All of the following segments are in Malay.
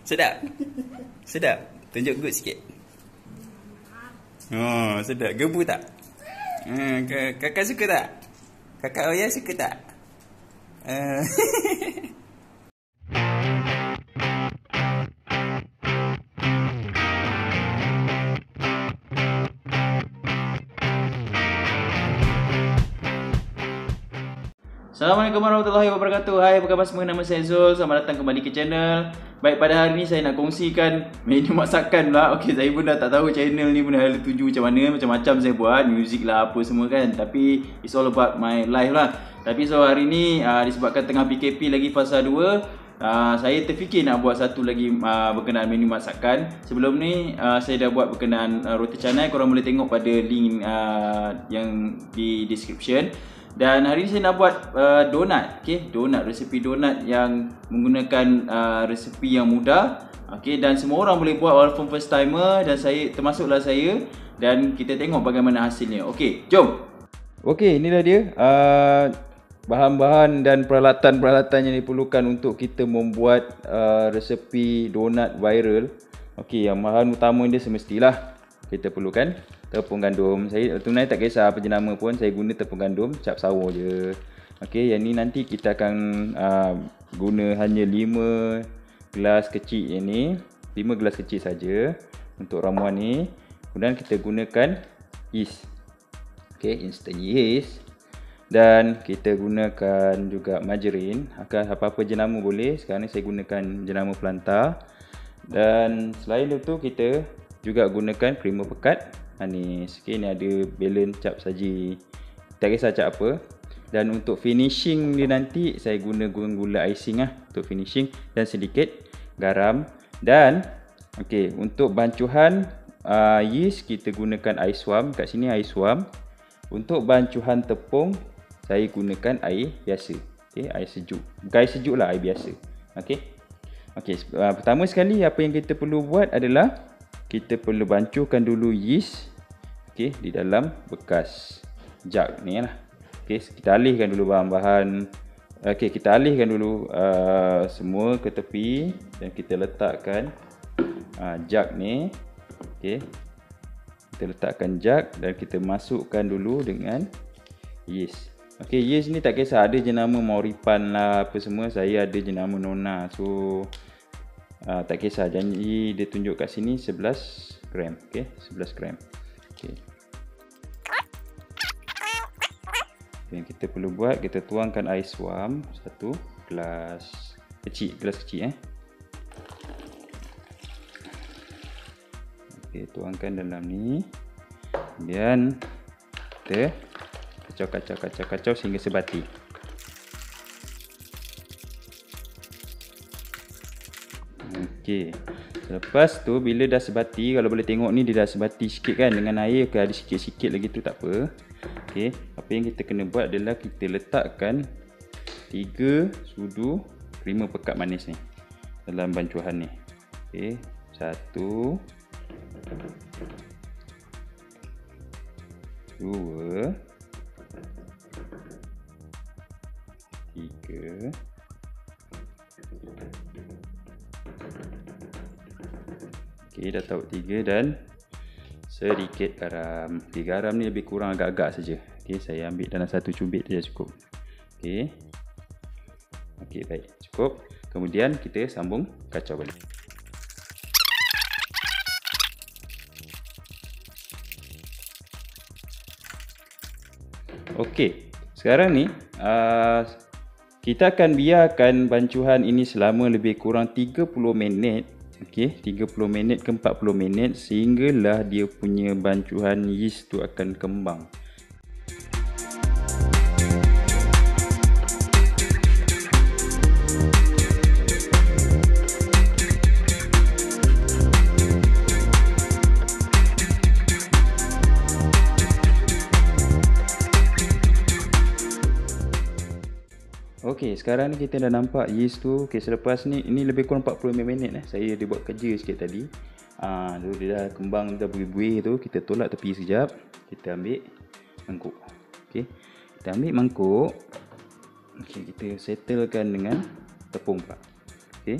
Sedap? Sedap? Tunjuk good sikit. Oh, sedap. Gebu tak? Kakak suka tak? Kakak Oya suka tak? Assalamualaikum warahmatullahi wabarakatuh. Hai, apa khabar semua? Nama saya Zul. Selamat datang kembali ke channel. Baik, pada hari ni saya nak kongsikan menu masakan pula. Okey, saya pun dah tak tahu channel ni pun dah tuju macam mana. Macam-macam saya buat, music lah apa semua kan. Tapi it's all about my life lah. Tapi so hari ni disebabkan tengah PKP lagi fasa 2, saya terfikir nak buat satu lagi berkenaan menu masakan. Sebelum ni saya dah buat berkenaan roti canai. Korang boleh tengok pada link yang di description. Dan hari ni saya nak buat donat, okey, donat, resepi donat yang menggunakan resepi yang mudah, okey, dan semua orang boleh buat walaupun first timer, dan saya termasuklah saya, dan kita tengok bagaimana hasilnya. Okey, jom. Okey, inilah dia bahan-bahan dan peralatan-peralatan yang diperlukan untuk kita membuat resepi donat viral. Okey, yang bahan utama dia semestilah kita perlukan tepung gandum. Saya tunai tak kisah apa jenama pun, saya guna tepung gandum cap sawo je. Okey, yang ni nanti kita akan guna hanya 5 gelas kecil ini, 5 gelas kecil saja untuk ramuan ni. Kemudian kita gunakan yeast. Okey, instant yeast. Dan kita gunakan juga margarin, apa-apa jenama boleh. Sekarang ni saya gunakan jenama Planta. Dan selain itu kita juga gunakan krema pekat manis. Okay, ni ada balance cap saji, tak kisah cap apa. Dan untuk finishing dia nanti saya guna gula icing untuk finishing, dan sedikit garam. Dan okey, untuk bancuhan yeast kita gunakan air suam. Kat sini air suam. Untuk bancuhan tepung saya gunakan air biasa. Okey, air sejuk. Bukan air sejuk lah, air biasa. Okey. Okey, pertama sekali apa yang kita perlu buat adalah kita perlu bancuhkan dulu yeast, okey, di dalam bekas jug ni lah. Okey, kita alihkan dulu bahan-bahan. Okey, kita alihkan dulu semua ke tepi, dan kita letakkan jug ni. Okey, kita letakkan jug dan kita masukkan dulu dengan yeast. Okey, yeast ni tak kisah ada jenama Mauripan lah apa semua, saya ada jenama Nona. So tak kisah, janji dia tunjuk kat sini 11 gram. Okey, 11 gram. Okey. Yang kita perlu buat, kita tuangkan air suam 1 gelas kecil, Okey, tuangkan dalam ni. Kemudian kita kacau sehingga sebati. Okey. Lepas tu bila dah sebati, kalau boleh tengok ni dia dah sebati sikit kan dengan air. Okey, ada sikit-sikit lagi tu tak apa. Okey, apa yang kita kena buat adalah kita letakkan 3 sudu krema pekat manis ni dalam bancuhan ni. Okey, 1 2 3. Okey, dah tahu 3, dan sedikit garam. Okey, garam ni lebih kurang agak-agak saja. Okey, saya ambil dalam 1 cubit saja cukup. Okey. Okey, baik, cukup. Kemudian kita sambung kacau balik. Okey, sekarang ni kita akan biarkan bancuhan ini selama lebih kurang 30 minit. Okey, 30 minit ke 40 minit sehinggalah dia punya bancuhan yeast tu akan kembang. Okey, sekarang ni kita dah nampak yeast tu. Okey, selepas ni, ini lebih kurang 45 minit saya ada buat kerja sikit tadi. Dia dah kembang, dah buih-buih tu. Kita tolak tepi sekejap. Kita ambil mangkuk. Okey, kita ambil mangkuk. Okey, kita settlekan dengan tepung pula. Okey,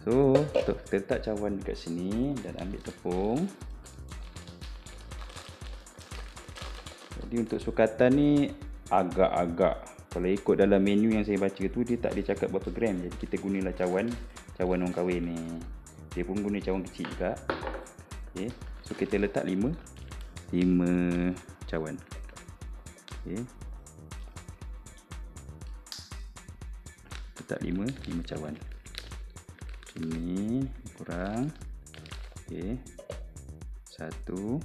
So kita letak cawan dekat sini dan ambil tepung. Jadi untuk sukatan ni agak-agak, kalau ikut dalam menu yang saya baca tu, dia tak dia cakap berapa gram. Jadi kita gunalah cawan orang kahwin ni. Dia pun guna cawan kecil juga. Okay. So kita letak 5 cawan. Okay. Letak 5 cawan. Ini kurang. Okay. 1.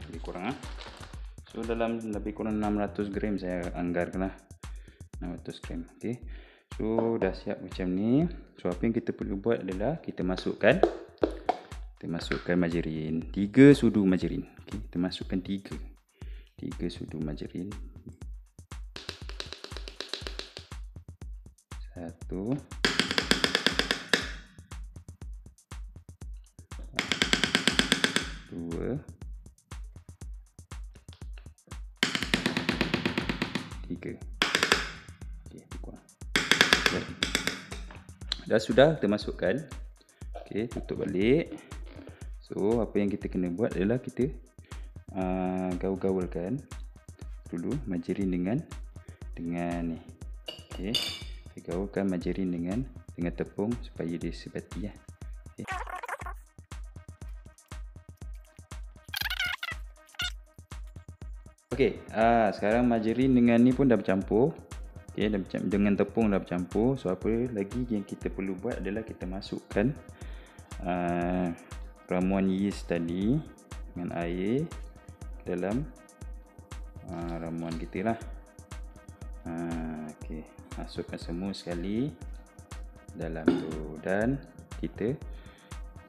Lebih kurang So dalam lebih kurang 600 gram saya anggarkanlah. 600 gram. Okay. So dah siap macam ni. So apa yang kita perlu buat adalah kita masukkan margarin. 3 sudu margarin. Okay. Kita masukkan 3 sudu margarin. 1, 2, 3. Dah sudah kita masukkan. Okey, tutup balik. So apa yang kita kena buat adalah kita gaul-gaulkan dulu margarin dengan ni. Okey, kita gaulkan margarin dengan tepung supaya dia sebati ya. Okey. Okey, sekarang margarin dengan ni pun dah bercampur. Okey, dengan tepung dah bercampur. So apa lagi yang kita perlu buat adalah kita masukkan ramuan yeast tadi dengan air dalam ramuan kita lah. Okey, masukkan semua sekali dalam tu dan kita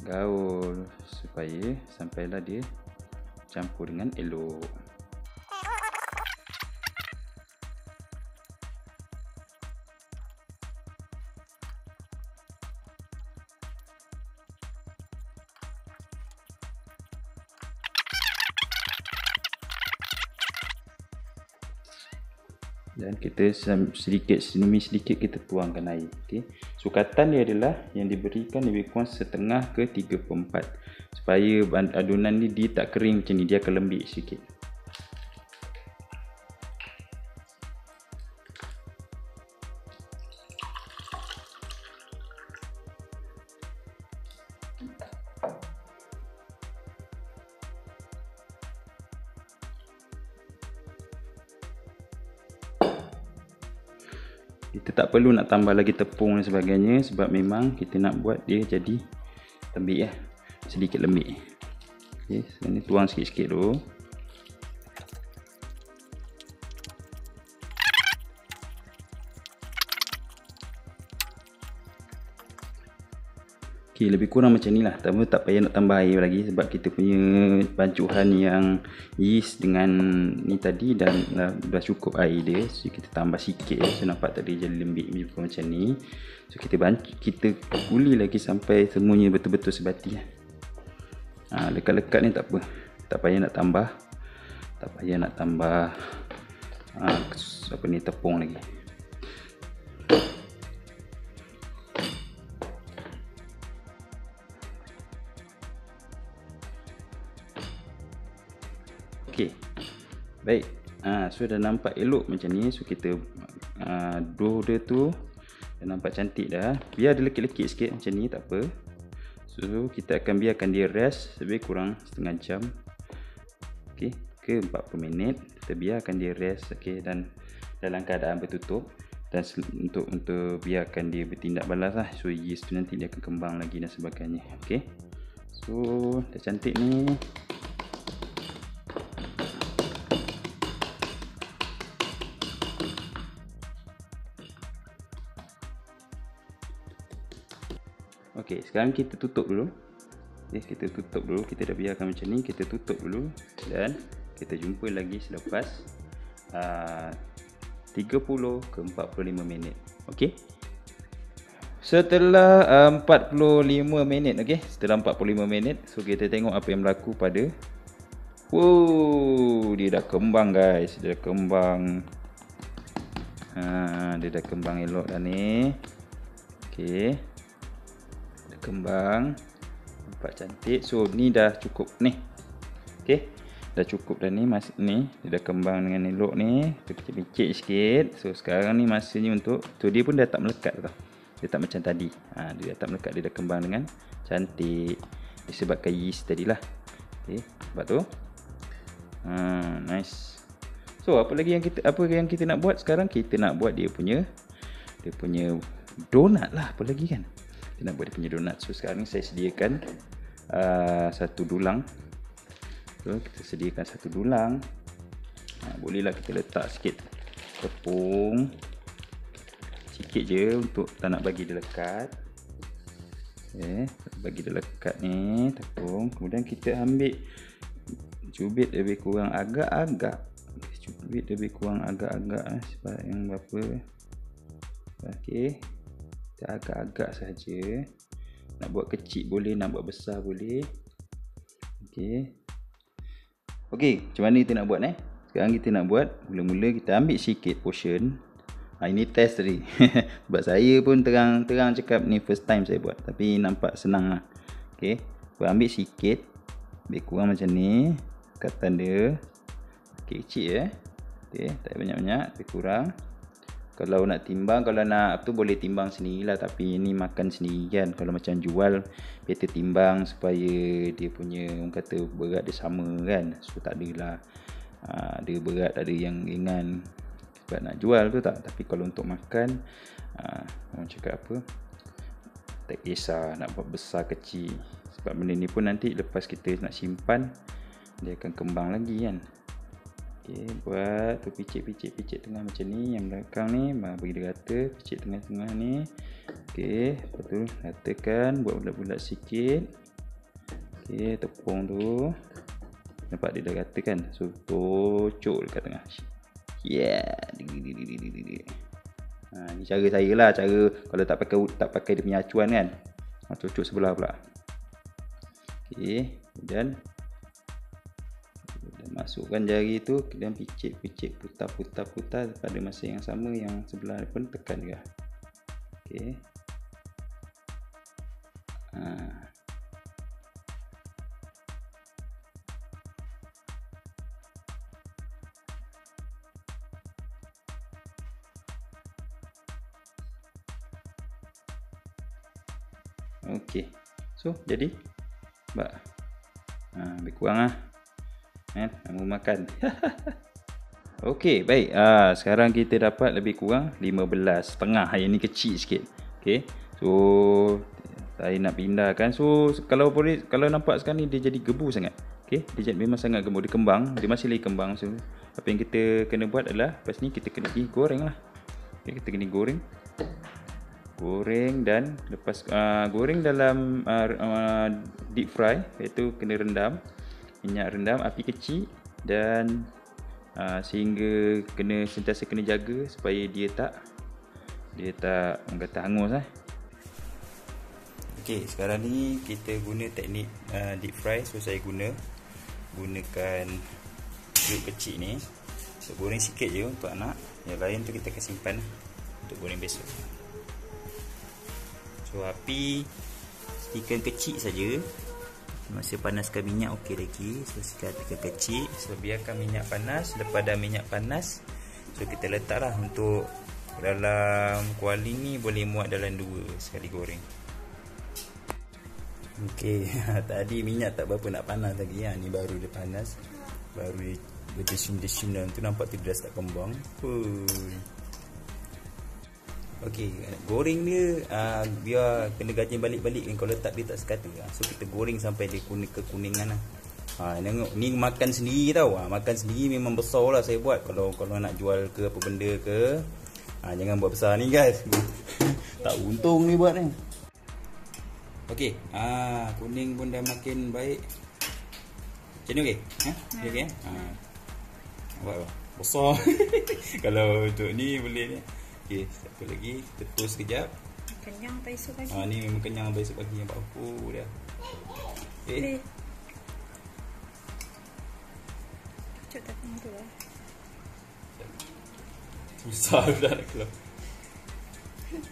gaul supaya sampailah dia campur dengan elok. Dan kita sedikit kita tuangkan air. Okey. Sukatan dia adalah yang diberikan lebih kurang setengah ke 3/4 supaya adunan ni dia tak kering macam ni, dia akan lembik sikit. Kita tak perlu nak tambah lagi tepung dan sebagainya sebab memang kita nak buat dia jadi lembik ya. Sedikit lembik. Okey, sekarang ni tuang sikit-sikit dulu. Okey, lebih kurang macam ni lah. Tak payah nak tambah air lagi sebab kita punya bancuhan yang yeast dengan ni tadi dan dah cukup air dia. So kita tambah sikit ya. So nampak tadi jadi lembik macam ni. So kita guli lagi sampai semuanya betul-betul sebati ya. Lekat-lekat ni tak apa. Tak payah nak tambah. Tepung lagi. Okey. Baik. So dah nampak elok macam ni. So kita dough dia tu dah nampak cantik dah. Biar dia lekit-lekit sikit macam ni, tak apa. So kita akan biarkan dia rest lebih kurang setengah jam. Okey, ke 40 minit. Kita biarkan dia rest, okey, dan dalam keadaan bertutup dan untuk biarkan dia bertindak balas lah. So yeast tu nanti dia akan kembang lagi dan sebagainya. Okey. So dah cantik ni. Okey, sekarang kita tutup dulu. Okey, kita tutup dulu. Kita dah biarkan macam ni, kita tutup dulu dan kita jumpa lagi selepas 30 ke 45 minit. Okey. Setelah 45 minit, okey. Setelah 45 minit, so kita tengok apa yang berlaku pada dia dah kembang guys. Dia dah kembang. Dia dah kembang elok dah ni. Okey. Dah kembang. Nampak cantik. So ni dah cukup ni. Okey. Dah cukup dah ni ni. Dia dah kembang dengan elok ni. Kita picit sikit. So sekarang ni masanya untuk dia pun dah tak melekat tau. Dia tak macam tadi. Dia dah tak melekat, dia dah kembang dengan cantik. Disebabkan yeast tadilah. Okey, sebab tu. Nice. So apa yang kita nak buat sekarang? Kita nak buat dia punya donat lah, apa lagi kan? Kita nak buat dia punya donat. So sekarang ni saya sediakan satu dulang. So kita sediakan satu dulang. Bolehlah kita letak sikit tepung. Sikit je untuk tak nak bagi dia lekat. Okay, bagi dia lekat ni tepung. Kemudian kita ambil cubit lebih kurang agak-agak. Cubit lebih kurang agak-agak sebab yang berapa. Okey. Kita agak-agak saja. Nak buat kecil boleh, nak buat besar boleh. Okey. Okey, macam mana kita nak buat Sekarang kita nak buat, mula-mula kita ambil sikit portion. Ini test tadi. Sebab saya pun terang cakap ni first time saya buat. Tapi nampak senang lah. Okey. Ambil sikit. Lebih kurang macam ni. Katan dia. Okey, kecil Okey, tak banyak-banyak. Lebih kurang. Kalau nak timbang, kalau nak boleh timbang sendirilah. Tapi ini makan sendiri kan. Kalau macam jual, better timbang supaya dia punya, orang kata berat dia sama kan. So tak adalah dia berat, ada yang ringan sebab nak jual tu tak. Tapi kalau untuk makan, orang cakap apa, tak kisah nak buat besar kecil. Sebab benda ni pun nanti lepas kita nak simpan, dia akan kembang lagi kan. Okey, buat tu picit tengah macam ni. Yang belakang ni bagi dia rata. Picit tengah-tengah ni. Okey, lepas tu ratakan, buat bulat-bulat sikit. Okey, tepung tu nampak dia dah rata kan. So tocok dekat tengah. Yeah. Ni cara saya lah. Cara kalau tak pakai dia punya acuan kan. Cocok sebelah pula. Okey, kemudian masukkan jari tu, kemudian picit putar pada masa yang sama, yang sebelah pun tekan juga. Okey. Okey. So jadi lebih kurang lah. Nak makan. Okey, baik. Sekarang kita dapat lebih kurang 15.5. Yang ni kecil sikit. Okey. So saya nak pindahkan. So kalau nampak sekarang ni dia jadi gebu sangat. Okey, dia memang sangat gebu, dia kembang, dia masih lagi kembang. So apa yang kita kena buat adalah lepas ni kita kena goreng lah. Okey, kita kena goreng dan lepas goreng dalam deep fry, iaitu kena minyak rendam api kecil dan sehingga sentiasa kena jaga supaya dia tak orang kata hangus lah. Okey, sekarang ni kita guna teknik deep fry. So saya gunakan cube kecil ni. So goreng sikit je untuk anak. Yang lain tu kita akan simpan untuk goreng besok. So api setikan kecil saja. Masih panaskan minyak okey lagi. So setikan kecil. So biarkan minyak panas. Lepas dah minyak panas, so kita letaklah untuk dalam kuali ni, boleh muat dalam 2 sekali goreng. Okey, tadi minyak tak berapa nak panas lagi. Ni baru dia panas. Baru dia berdesim-desim dalam tu, nampak tu dia dah start kembang. Okey, goreng dia biar kena gajin balik-balik kan. Kalau letak dia tak sekata. So kita goreng sampai dia kekuningan lah. Tengok ni makan sendiri tau. Makan sendiri memang besar lah saya buat. Kalau nak jual ke apa benda ke, jangan buat besar ni guys. Tak untung ni buat ni. Okey, kuning pun dah makin baik. Macam ni okey? Okey. Buat besar. Kalau untuk ni boleh ni. Okey, satu lagi, tetus sekejap. Kenyang sampai esok pagi. Ni memang kenyang sampai esok pagi, yang bau dah. Okey. Pucuk tak tu lah. Susah dah nak keluar.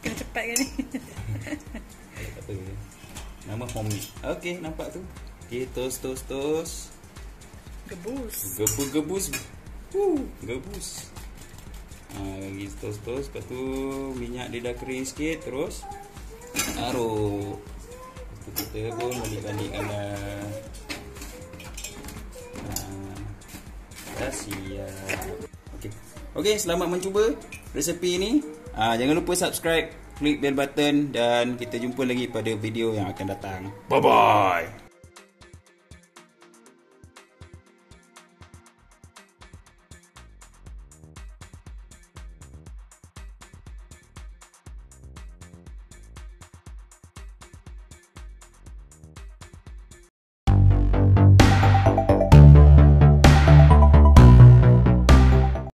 Kena cepat kan ni. Tak apa. Nama Homie. Okey, nampak tu. Okey, tos. Gebus. Gebus. Gebus. Lagi tos. Lepas tu minyak dia dah kering sikit. Terus taruh. Lepas tu kita pun balik-balikkan dah. Dah siap. Okey, selamat mencuba resepi ni. Jangan lupa subscribe, klik bell button dan kita jumpa lagi pada video yang akan datang. Bye bye.